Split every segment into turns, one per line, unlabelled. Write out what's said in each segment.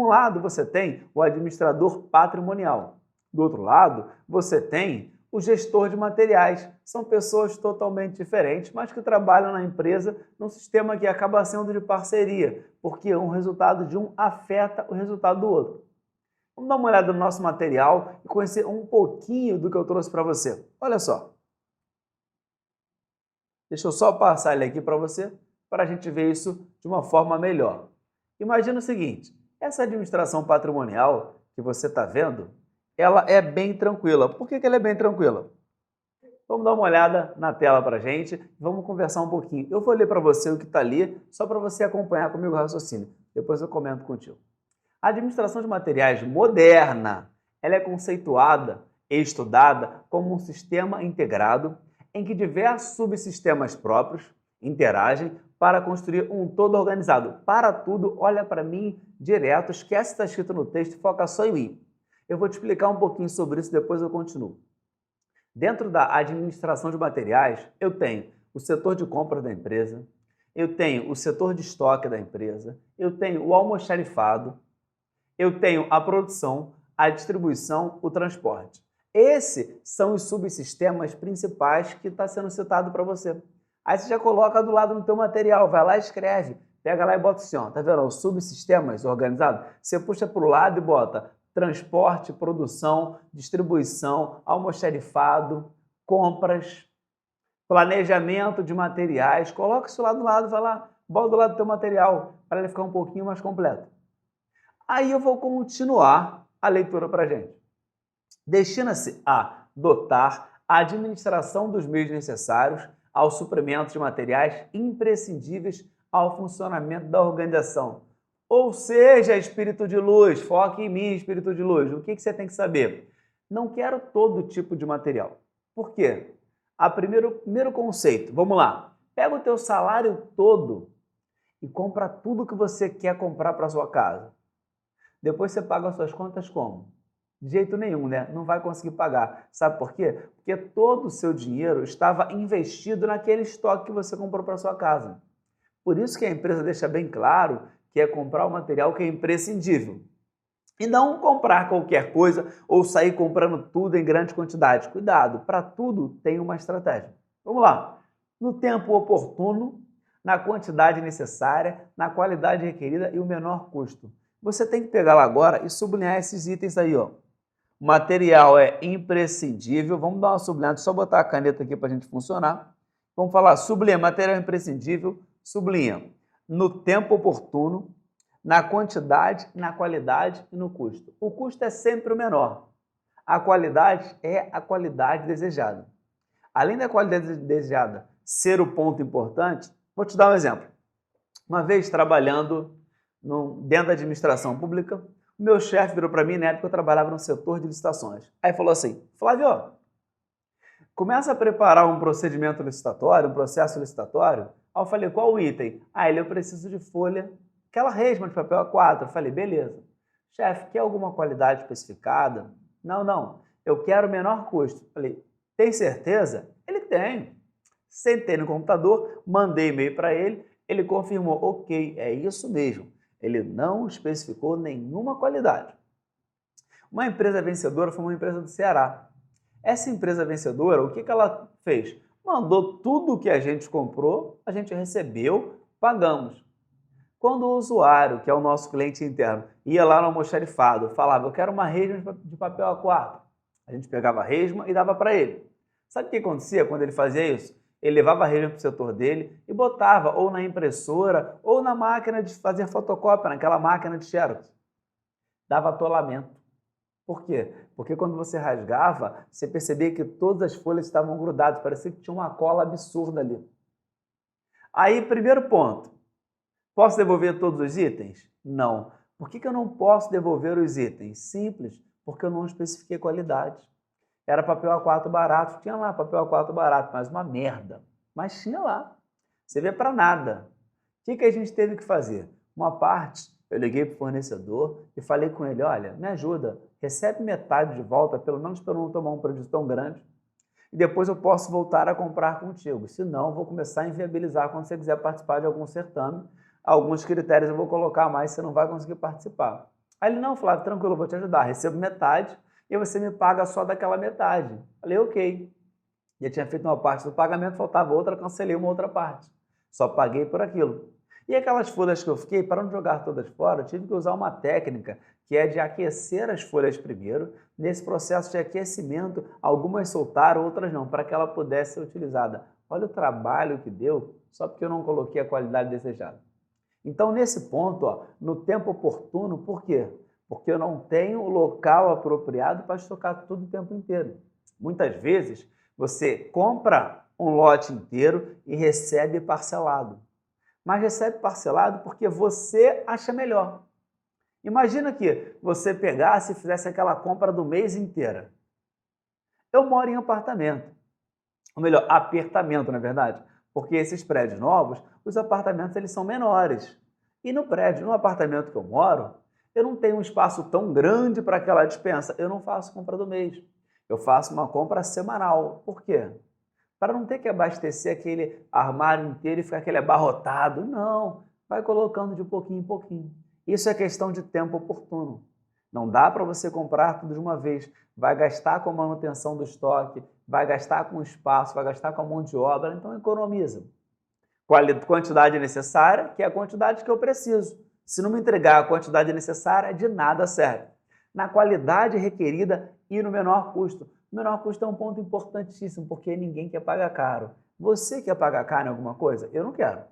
De um lado, você tem o administrador patrimonial. Do outro lado, você tem o gestor de materiais. São pessoas totalmente diferentes, mas que trabalham na empresa num sistema que acaba sendo de parceria, porque o resultado de um afeta o resultado do outro. Vamos dar uma olhada no nosso material e conhecer um pouquinho do que eu trouxe para você. Olha só. Deixa eu só passar ele aqui para você, para a gente ver isso de uma forma melhor. Imagina o seguinte, essa administração patrimonial que você está vendo, ela é bem tranquila. Por que ela é bem tranquila? Vamos dar uma olhada na tela para a gente, vamos conversar um pouquinho. Eu vou ler para você o que está ali, só para você acompanhar comigo o raciocínio. Depois eu comento contigo. A administração de materiais moderna, ela é conceituada e estudada como um sistema integrado em que diversos subsistemas próprios interagem para construir um todo organizado. Para tudo, olha para mim direto, esquece o que está escrito no texto e foca só em mim. Eu vou te explicar um pouquinho sobre isso, depois eu continuo. Dentro da administração de materiais, eu tenho o setor de compras da empresa, eu tenho o setor de estoque da empresa, eu tenho o almoxarifado, eu tenho a produção, a distribuição, o transporte. Esses são os subsistemas principais que está sendo citado para você. Aí você já coloca do lado no teu material, vai lá e escreve, pega lá e bota assim, ó, tá vendo? Os subsistemas organizados, você puxa para o lado e bota transporte, produção, distribuição, almoxarifado, compras, planejamento de materiais, coloca isso lá do lado, vai lá, bota do lado do teu material, para ele ficar um pouquinho mais completo. Aí eu vou continuar a leitura para a gente. Destina-se a dotar a administração dos meios necessários ao suprimento de materiais imprescindíveis ao funcionamento da organização. Ou seja, espírito de luz, foque em mim, espírito de luz. O que você tem que saber? Não quero todo tipo de material. Por quê? Primeiro conceito, vamos lá. Pega o teu salário todo e compra tudo que você quer comprar para sua casa. Depois você paga as suas contas como? De jeito nenhum, né? Não vai conseguir pagar. Sabe por quê? Porque todo o seu dinheiro estava investido naquele estoque que você comprou para sua casa. Por isso que a empresa deixa bem claro que é comprar o material que é imprescindível. E não comprar qualquer coisa ou sair comprando tudo em grande quantidade. Cuidado, para tudo tem uma estratégia. Vamos lá. No tempo oportuno, na quantidade necessária, na qualidade requerida e o menor custo. Você tem que pegar lá agora e sublinhar esses itens aí, ó. O material é imprescindível. Vamos dar uma sublinhada, só botar a caneta aqui para a gente funcionar. Vamos falar, sublinha, material imprescindível, sublinha. No tempo oportuno, na quantidade, na qualidade e no custo. O custo é sempre o menor. A qualidade é a qualidade desejada. Além da qualidade desejada ser o ponto importante, vou te dar um exemplo. Uma vez trabalhando dentro da administração pública, o meu chefe virou para mim, na época eu trabalhava no setor de licitações. Aí falou assim, Flávio, começa a preparar um procedimento licitatório, um processo licitatório. Aí eu falei, qual o item? Eu preciso de folha, aquela resma de papel A4. Eu falei, beleza. Chefe, quer alguma qualidade especificada? Não, eu quero o menor custo. Eu falei, tem certeza? Ele tem. Sentei no computador, mandei e-mail para ele, ele confirmou, ok, é isso mesmo. Ele não especificou nenhuma qualidade. Uma empresa vencedora foi uma empresa do Ceará. Essa empresa vencedora, o que ela fez? Mandou tudo o que a gente comprou, a gente recebeu, pagamos. Quando o usuário, que é o nosso cliente interno, ia lá no almoxarifado, falava, eu quero uma resma de papel A4. A gente pegava a resma e dava para ele. Sabe o que acontecia quando ele fazia isso? Ele levava a resma para o setor dele e botava ou na impressora ou na máquina de fazer fotocópia, naquela máquina de xerox. Dava atolamento. Por quê? Porque quando você rasgava, você percebia que todas as folhas estavam grudadas, parecia que tinha uma cola absurda ali. Aí, primeiro ponto, posso devolver todos os itens? Não. Por que eu não posso devolver os itens? Simples, porque eu não especifiquei qualidade. Era papel A4 barato, tinha lá papel A4 barato, mas uma merda. Mas tinha lá. Você vê para nada. O que a gente teve que fazer? Uma parte, eu liguei para o fornecedor e falei com ele, olha, me ajuda, recebe metade de volta, pelo menos para eu não tomar um prejuízo tão grande, e depois eu posso voltar a comprar contigo. Senão, eu vou começar a inviabilizar quando você quiser participar de algum certame. Alguns critérios eu vou colocar mais, você não vai conseguir participar. Aí ele, não, Flávio, tranquilo, eu vou te ajudar, recebo metade e você me paga só daquela metade. Falei, ok. Já tinha feito uma parte do pagamento, faltava outra, cancelei uma outra parte. Só paguei por aquilo. E aquelas folhas que eu fiquei, para não jogar todas fora, eu tive que usar uma técnica que é de aquecer as folhas primeiro. Nesse processo de aquecimento, algumas soltaram, outras não, para que ela pudesse ser utilizada. Olha o trabalho que deu, só porque eu não coloquei a qualidade desejada. Então, nesse ponto, ó, no tempo oportuno, por quê? Porque eu não tenho o local apropriado para estocar tudo o tempo inteiro. Muitas vezes, você compra um lote inteiro e recebe parcelado. Mas recebe parcelado porque você acha melhor. Imagina que você pegasse e fizesse aquela compra do mês inteira. Eu moro em apartamento. Ou melhor, apertamento, na verdade. Porque esses prédios novos, os apartamentos eles são menores. E no prédio, no apartamento que eu moro, eu não tenho um espaço tão grande para aquela despensa. Eu não faço compra do mês. Eu faço uma compra semanal. Por quê? Para não ter que abastecer aquele armário inteiro e ficar aquele abarrotado. Não, vai colocando de pouquinho em pouquinho. Isso é questão de tempo oportuno. Não dá para você comprar tudo de uma vez. Vai gastar com a manutenção do estoque, vai gastar com espaço, vai gastar com a mão de obra, então economiza. Quantidade necessária, que é a quantidade que eu preciso. Se não me entregar a quantidade necessária, de nada serve. Na qualidade requerida e no menor custo. O menor custo é um ponto importantíssimo, porque ninguém quer pagar caro. Você quer pagar caro em alguma coisa? Eu não quero.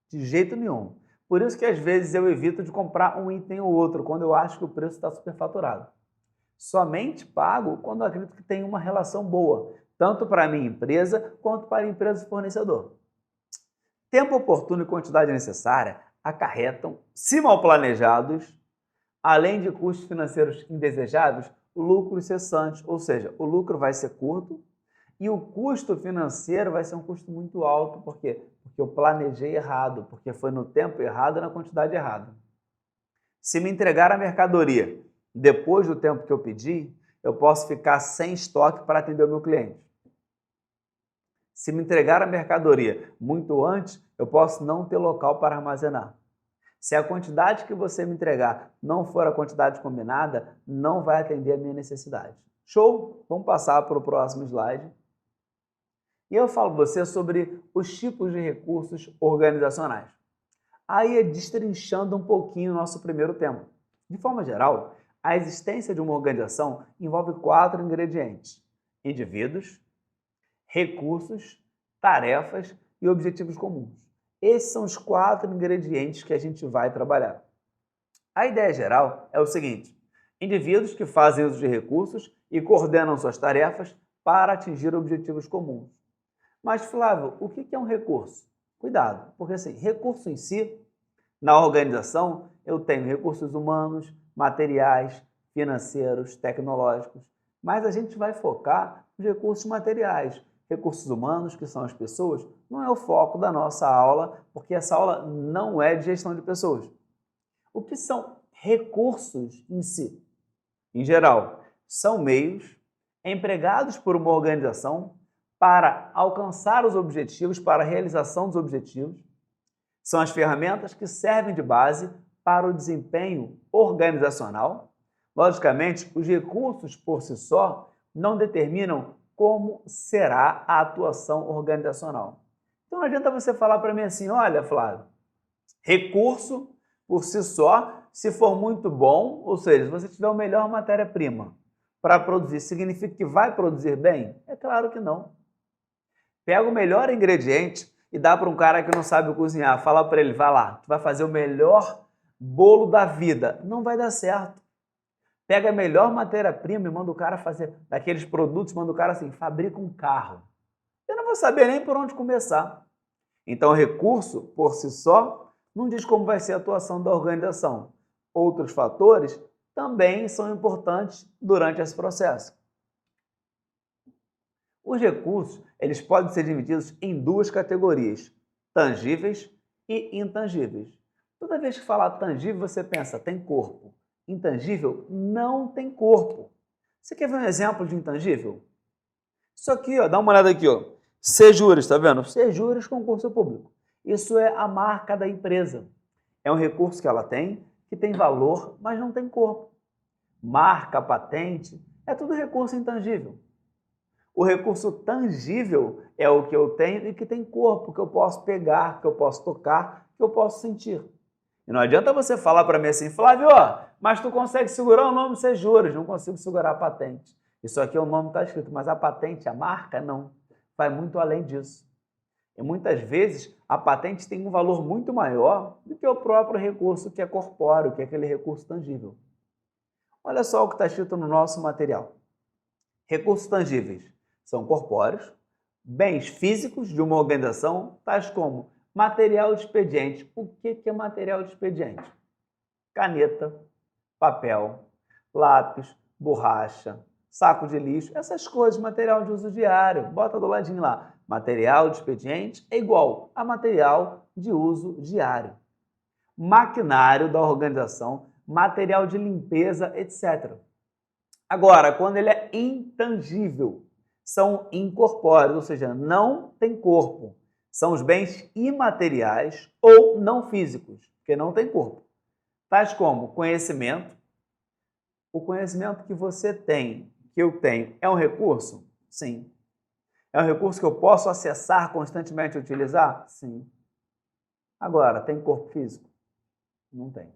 De jeito nenhum. Por isso que às vezes eu evito de comprar um item ou outro, quando eu acho que o preço está superfaturado. Somente pago quando eu acredito que tem uma relação boa, tanto para a minha empresa quanto para a empresa fornecedor. Tempo oportuno e quantidade necessária acarretam, se mal planejados, além de custos financeiros indesejados, lucros cessantes, ou seja, o lucro vai ser curto e o custo financeiro vai ser um custo muito alto. Por quê? Porque eu planejei errado, porque foi no tempo errado e na quantidade errada. Se me entregar a mercadoria depois do tempo que eu pedi, eu posso ficar sem estoque para atender o meu cliente. Se me entregar a mercadoria muito antes, eu posso não ter local para armazenar. Se a quantidade que você me entregar não for a quantidade combinada, não vai atender a minha necessidade. Show? Vamos passar para o próximo slide. E eu falo para você sobre os tipos de recursos organizacionais. Aí é destrinchando um pouquinho o nosso primeiro tema. De forma geral, a existência de uma organização envolve 4 ingredientes: indivíduos, recursos, tarefas e objetivos comuns. Esses são os 4 ingredientes que a gente vai trabalhar. A ideia geral é o seguinte: indivíduos que fazem uso de recursos e coordenam suas tarefas para atingir objetivos comuns. Mas, Flávio, o que é um recurso? Cuidado, porque assim, recurso em si, na organização, eu tenho recursos humanos, materiais, financeiros, tecnológicos, mas a gente vai focar nos recursos materiais. Recursos humanos, que são as pessoas, não é o foco da nossa aula, porque essa aula não é de gestão de pessoas. O que são recursos em si? Em geral, são meios empregados por uma organização para alcançar os objetivos, para a realização dos objetivos. São as ferramentas que servem de base para o desempenho organizacional. Logicamente, os recursos por si só não determinam como será a atuação organizacional. Então não adianta você falar para mim assim: olha, Flávio, recurso por si só, se for muito bom, ou seja, se você tiver a melhor matéria-prima para produzir, significa que vai produzir bem? É claro que não. Pega o melhor ingrediente e dá para um cara que não sabe cozinhar, fala para ele: vai lá, tu vai fazer o melhor bolo da vida. Não vai dar certo. Pega a melhor matéria-prima e manda o cara fazer daqueles produtos, manda o cara assim: fabrica um carro. Eu não vou saber nem por onde começar. Então, o recurso, por si só, não diz como vai ser a atuação da organização. Outros fatores também são importantes durante esse processo. Os recursos, eles podem ser divididos em 2 categorias: tangíveis e intangíveis. Toda vez que falar tangível, você pensa, tem corpo. Intangível não tem corpo. Você quer ver um exemplo de intangível? Isso aqui, ó, dá uma olhada aqui, ó. Sejures, tá vendo? Sejures concurso público. Isso é a marca da empresa. É um recurso que ela tem, que tem valor, mas não tem corpo. Marca, patente, é tudo recurso intangível. O recurso tangível é o que eu tenho e que tem corpo, que eu posso pegar, que eu posso tocar, que eu posso sentir. E não adianta você falar para mim assim, Flávio, mas tu consegue segurar o nome sem juros, não consigo segurar a patente. Isso aqui é o nome que está escrito, mas a patente, a marca, não. Vai muito além disso. E muitas vezes a patente tem um valor muito maior do que o próprio recurso que é corpóreo, que é aquele recurso tangível. Olha só o que está escrito no nosso material. Recursos tangíveis são corpóreos, bens físicos de uma organização, tais como material de expediente. O que é material de expediente? Caneta, papel, lápis, borracha, saco de lixo, essas coisas, material de uso diário. Bota do ladinho lá. Material de expediente é igual a material de uso diário. Maquinário da organização, material de limpeza, etc. Agora, quando ele é intangível, são incorpóreos, ou seja, não tem corpo. São os bens imateriais ou não físicos, que não tem corpo. Tais como conhecimento. O conhecimento que você tem, que eu tenho, é um recurso? Sim. É um recurso que eu posso acessar constantemente e utilizar? Sim. Agora, tem corpo físico? Não tem.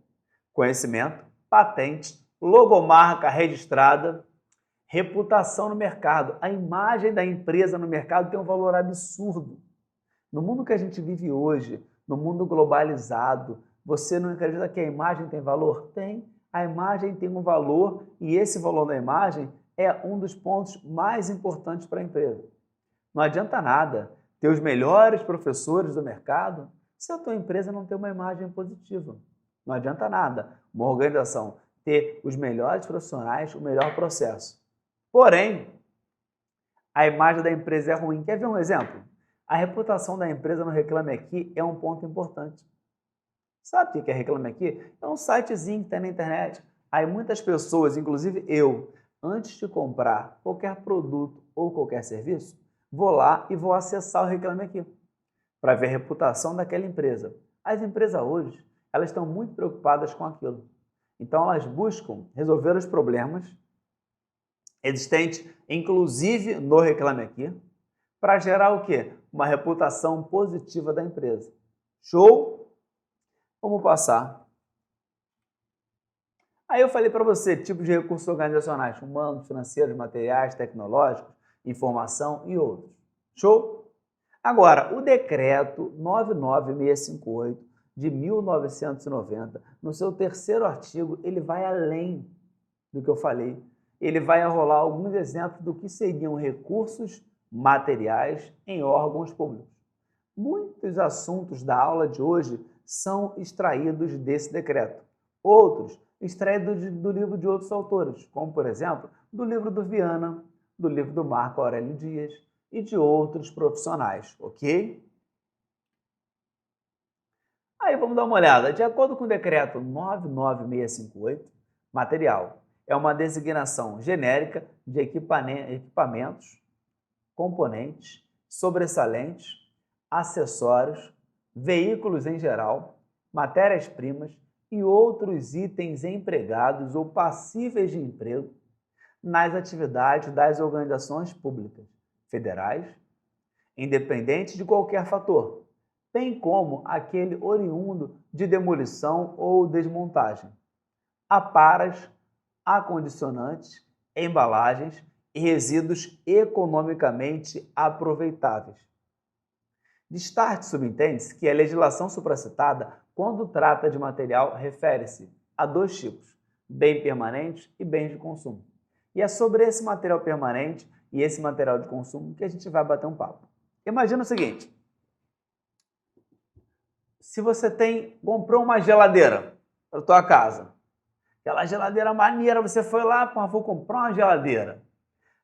Conhecimento, patente, logomarca registrada, reputação no mercado. A imagem da empresa no mercado tem um valor absurdo. No mundo que a gente vive hoje, no mundo globalizado, você não acredita que a imagem tem valor? Tem. A imagem tem um valor e esse valor da imagem é um dos pontos mais importantes para a empresa. Não adianta nada ter os melhores professores do mercado se a tua empresa não tem uma imagem positiva. Não adianta nada uma organização ter os melhores profissionais, o melhor processo. Porém, a imagem da empresa é ruim. Quer ver um exemplo? A reputação da empresa no Reclame Aqui é um ponto importante. Sabe o que é Reclame Aqui? É um sitezinho que tem na internet. Aí muitas pessoas, inclusive eu, antes de comprar qualquer produto ou qualquer serviço, vou lá e vou acessar o Reclame Aqui para ver a reputação daquela empresa. As empresas hoje, elas estão muito preocupadas com aquilo. Então elas buscam resolver os problemas existentes, inclusive no Reclame Aqui, para gerar o quê? Uma reputação positiva da empresa. Show? Vamos passar. Aí eu falei para você, tipos de recursos organizacionais, humanos, financeiros, materiais, tecnológicos, informação e outros. Show? Agora, o decreto 99658 de 1990, no seu terceiro artigo, ele vai além do que eu falei. Ele vai arrolar alguns exemplos do que seriam recursos materiais em órgãos públicos. Muitos assuntos da aula de hoje são extraídos desse decreto. Outros extraídos do livro de outros autores, como, por exemplo, do livro do Viana, do livro do Marco Aurélio Dias e de outros profissionais, ok? Aí vamos dar uma olhada. De acordo com o decreto 99658, material é uma designação genérica de equipamentos, componentes, sobressalentes, acessórios, veículos em geral, matérias-primas e outros itens empregados ou passíveis de emprego nas atividades das organizações públicas, federais, independente de qualquer fator, bem como aquele oriundo de demolição ou desmontagem, aparas, acondicionantes, embalagens e resíduos economicamente aproveitáveis. Destarte subentende-se que a legislação supracitada, quando trata de material, refere-se a dois tipos, bem permanentes e bens de consumo. E é sobre esse material permanente e esse material de consumo que a gente vai bater um papo. Imagina o seguinte, se você comprou uma geladeira para a tua casa, aquela geladeira maneira, você foi lá, vou comprar uma geladeira.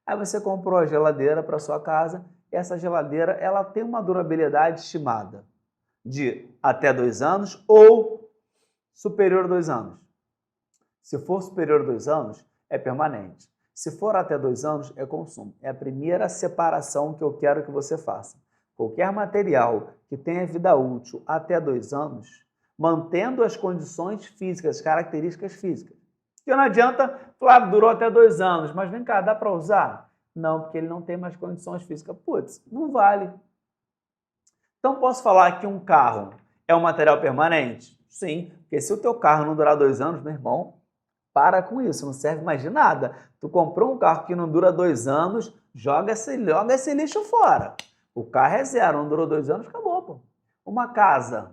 Aí você comprou a geladeira para a sua casa. Essa geladeira ela tem uma durabilidade estimada de até 2 anos ou superior a 2 anos. Se for superior a 2 anos, é permanente. Se for até 2 anos, é consumo. É a primeira separação que eu quero que você faça. Qualquer material que tenha vida útil até 2 anos, mantendo as condições físicas, as características físicas. Porque não adianta, claro, durou até 2 anos, mas vem cá, dá para usar? Não, porque ele não tem mais condições físicas. Putz, não vale. Então, posso falar que um carro é um material permanente? Sim, porque se o teu carro não durar 2 anos, meu irmão, para com isso, não serve mais de nada. Tu comprou um carro que não dura 2 anos, joga esse lixo fora. O carro é zero, não durou 2 anos, acabou, pô. Uma casa.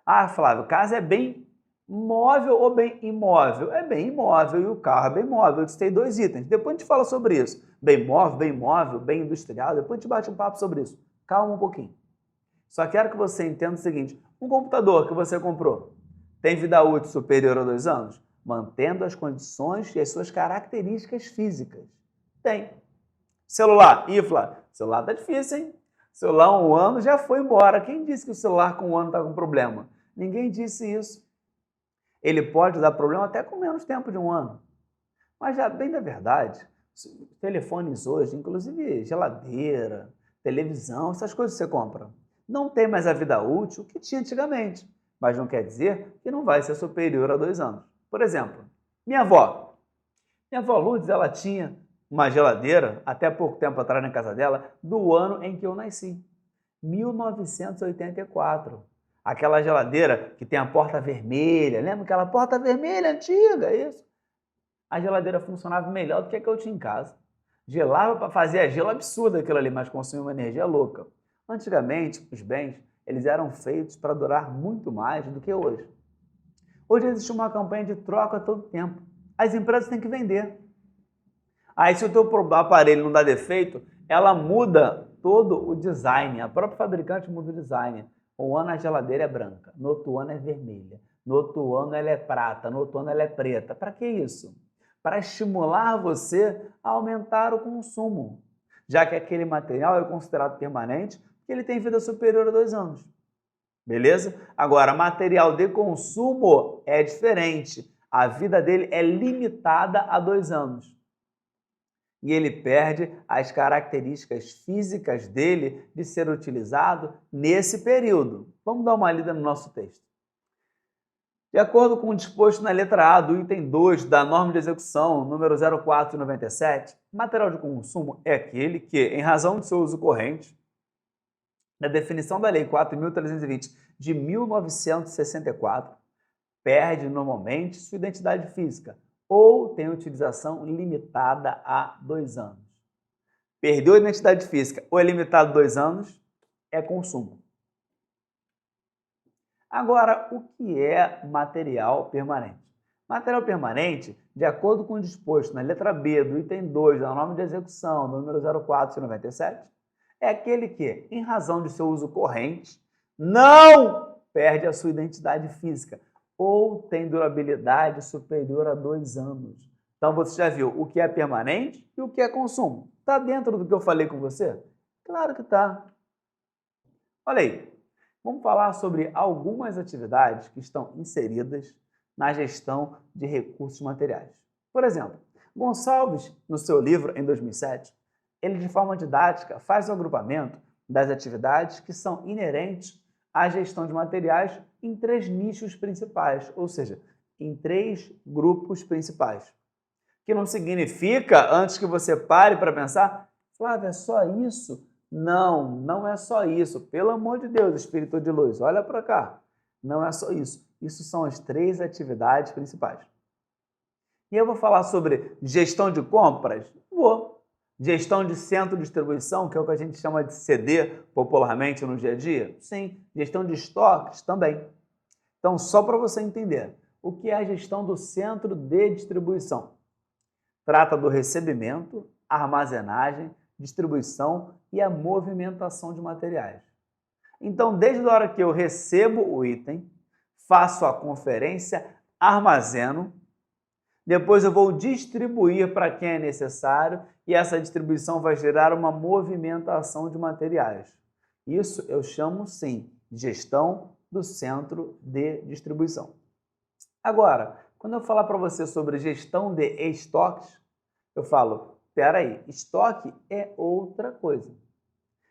Ah, Flávio, casa é bem móvel ou bem imóvel? É bem imóvel e o carro é bem móvel. Eu citei 2 itens. Depois a gente fala sobre isso. Bem móvel, bem industrial. Depois a gente bate um papo sobre isso. Calma um pouquinho. Só quero que você entenda o seguinte. Um computador que você comprou tem vida útil superior a 2 anos? Mantendo as condições e as suas características físicas. Tem. Celular. Ih, Flávio, celular tá difícil, hein? Celular 1 ano já foi embora. Quem disse que o celular com 1 ano está com problema? Ninguém disse isso. Ele pode dar problema até com menos tempo de 1 ano. Mas, já bem da verdade, telefones hoje, inclusive geladeira, televisão, essas coisas que você compra, não tem mais a vida útil que tinha antigamente. Mas não quer dizer que não vai ser superior a 2 anos. Por exemplo, minha avó. Minha avó Lourdes, ela tinha uma geladeira, até pouco tempo atrás na casa dela, do ano em que eu nasci. 1984. Aquela geladeira que tem a porta vermelha, lembra aquela porta vermelha antiga? Isso. A geladeira funcionava melhor do que a que eu tinha em casa. Gelava para fazer gelo absurdo aquilo ali, mas consumia uma energia louca. Antigamente, os bens, eles eram feitos para durar muito mais do que hoje. Hoje existe uma campanha de troca todo tempo. As empresas têm que vender. Aí, se o teu aparelho não dá defeito, ela muda todo o design. A própria fabricante muda o design. Um ano a geladeira é branca, no outro ano é vermelha, no outro ano ela é prata, no outro ano ela é preta. Para que isso? Para estimular você a aumentar o consumo, já que aquele material é considerado permanente, porque ele tem vida superior a 2 anos. Beleza? Agora, material de consumo é diferente. A vida dele é limitada a 2 anos. E ele perde as características físicas dele de ser utilizado nesse período. Vamos dar uma lida no nosso texto. De acordo com o disposto na letra A do item 2 da norma de execução número 0497, material de consumo é aquele que, em razão de seu uso corrente, na definição da Lei 4.320 de 1964, perde normalmente sua identidade física ou tem utilização limitada a 2 anos. Perdeu a identidade física ou é limitado a 2 anos, é consumo. Agora, o que é material permanente? Material permanente, de acordo com o disposto na letra B do item 2 da norma de execução número 0497, é aquele que, em razão de seu uso corrente, não perde a sua identidade física ou tem durabilidade superior a 2 anos. Então, você já viu o que é permanente e o que é consumo. Está dentro do que eu falei com você? Claro que está. Olha aí, vamos falar sobre algumas atividades que estão inseridas na gestão de recursos materiais. Por exemplo, Gonçalves, no seu livro, em 2007, ele, de forma didática, faz o agrupamento das atividades que são inerentes à gestão de materiais em 3 nichos principais, ou seja, em 3 grupos principais. Que não significa, antes que você pare para pensar, Flávio, é só isso? Não, não é só isso. Pelo amor de Deus, Espírito de Luz, olha para cá. Não é só isso. Isso são as 3 atividades principais. E eu vou falar sobre gestão de compras? Vou. Gestão de centro de distribuição, que é o que a gente chama de CD popularmente no dia a dia? Sim. Gestão de estoques? Também. Então, só para você entender, o que é a gestão do centro de distribuição? Trata do recebimento, armazenagem, distribuição e a movimentação de materiais. Então, desde a hora que eu recebo o item, faço a conferência, armazeno, depois eu vou distribuir para quem é necessário e essa distribuição vai gerar uma movimentação de materiais. Isso eu chamo, sim, de gestão do centro de distribuição. Agora, quando eu falar para você sobre gestão de estoques, eu falo, espera aí, estoque é outra coisa.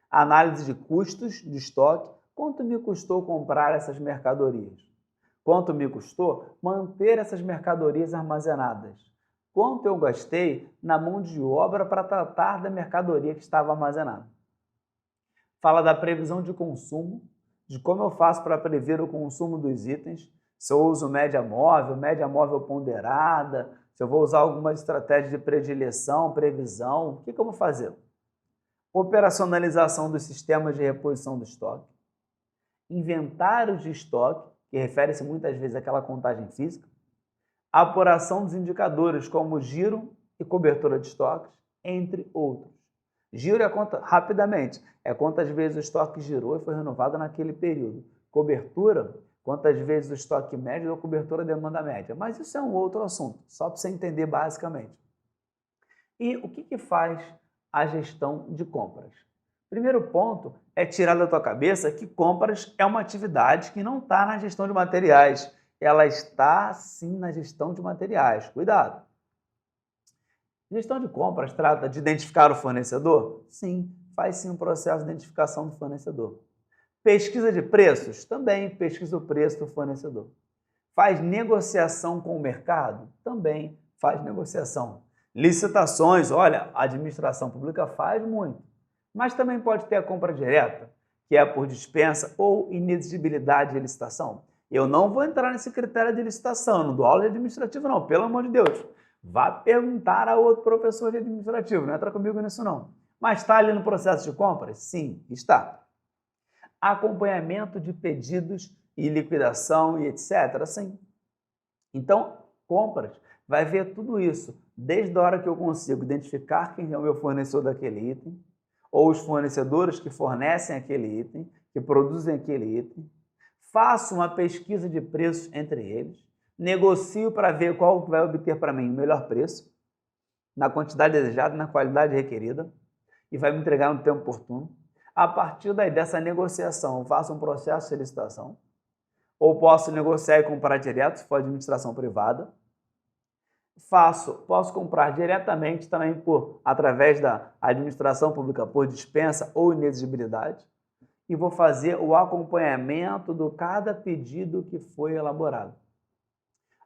Análise de custos de estoque, quanto me custou comprar essas mercadorias? Quanto me custou manter essas mercadorias armazenadas? Quanto eu gastei na mão de obra para tratar da mercadoria que estava armazenada? Fala da previsão de consumo, de como eu faço para prever o consumo dos itens, se eu uso média móvel ponderada, se eu vou usar alguma estratégia de predileção, previsão, o que eu vou fazer? Operacionalização dos sistemas de reposição do estoque, inventários de estoque, que refere-se muitas vezes àquela contagem física, apuração dos indicadores como giro e cobertura de estoques, entre outros. Giro é a conta, rapidamente, é quantas vezes o estoque girou e foi renovado naquele período. Cobertura, quantas vezes o estoque médio ou cobertura demanda média. Mas isso é um outro assunto, só para você entender basicamente. E o que faz a gestão de compras? Primeiro ponto é tirar da tua cabeça que compras é uma atividade que não está na gestão de materiais. Ela está, sim, na gestão de materiais. Cuidado! Gestão de compras trata de identificar o fornecedor? Sim, faz sim um processo de identificação do fornecedor. Pesquisa de preços? Também pesquisa o preço do fornecedor. Faz negociação com o mercado? Também faz negociação. Licitações, olha, a administração pública faz muito, mas também pode ter a compra direta, que é por dispensa ou inexigibilidade de licitação. Eu não vou entrar nesse critério de licitação, não dou aula de administrativo não, pelo amor de Deus. Vá perguntar a outro professor de administrativo, não entra comigo nisso não. Mas está ali no processo de compras? Sim, está. Acompanhamento de pedidos e liquidação e etc. Sim. Então, compras vai ver tudo isso, desde a hora que eu consigo identificar quem é o meu fornecedor daquele item, ou os fornecedores que fornecem aquele item, que produzem aquele item, faço uma pesquisa de preços entre eles, negocio para ver qual vai obter para mim o melhor preço, na quantidade desejada, na qualidade requerida, e vai me entregar no tempo oportuno. A partir daí, dessa negociação, eu faço um processo de licitação, ou posso negociar e comprar direto, se for administração privada. Posso comprar diretamente também através da administração pública por dispensa ou inexigibilidade. E vou fazer o acompanhamento de cada pedido que foi elaborado.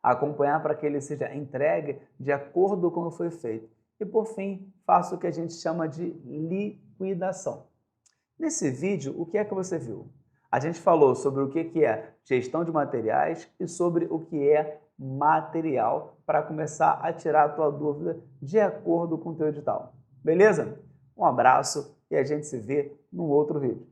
Acompanhar para que ele seja entregue de acordo com o que foi feito. E, por fim, faço o que a gente chama de liquidação. Nesse vídeo, o que é que você viu? A gente falou sobre o que é gestão de materiais e sobre o que é material para começar a tirar a tua dúvida de acordo com o teu edital. Beleza? Um abraço e a gente se vê num outro vídeo.